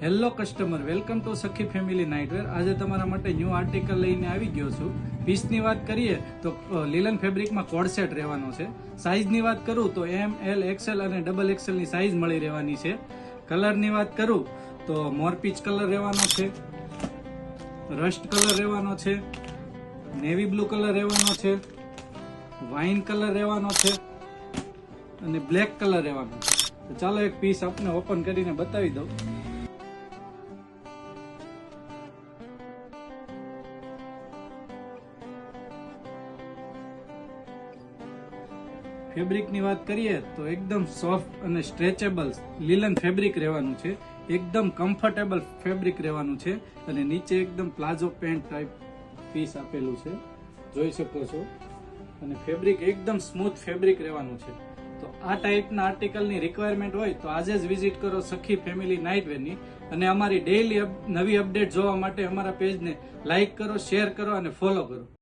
Hello customer, welcome to સખી family nightwear. આજે તમારા માટે ન્યૂ આર્ટિકલ લઈને આવી ગયો છું. પીસની વાત કરીએ તો લીલન ફેબ્રિકમાં કોડ સેટ રહેવાનો છે. સાઇઝની વાત કરું તો એમ, એલ, એક્સએલ અને ડબલ એક્સએલની સાઇઝ મળી રહેવાની છે. કલરની વાત કરું તો મોરપીચ કલર રહેવાનો છે, રસ્ટ કલર રહેવાનો છે, નેવી બ્લુ કલર રહેવાનો છે, વાઇન કલર રહેવાનો છે અને બ્લેક કલર રહેવાનો છે. તો ચાલો એક પીસ આપને ઓપન કરીને બતાવી દઉં. ફેબ્રિકની વાત કરીએ તો એકદમ સોફ્ટ અને સ્ટ્રેચેબલ લીલન ફેબ્રિક રહેવાનું છે. એકદમ કમ્ફર્ટેબલ ફેબ્રિક રહેવાનું છે અને નીચે એકદમ પ્લાઝો પેન્ટ ટાઈપ પીસ આપેલું છે, જોઈ શકો છો. અને ફેબ્રિક એકદમ સ્મૂથ ફેબ્રિક રહેવાનું છે. તો આ ટાઈપના આર્ટિકલની રિક્વાયરમેન્ટ હોય તો આજે જ વિઝિટ કરો સખી ફેમિલી નાઇટવેરની. અને અમારી ડેઈલી નવી અપડેટ જોવા માટે અમારા પેજને લાઇક કરો, શેર કરો અને ફોલો કરો.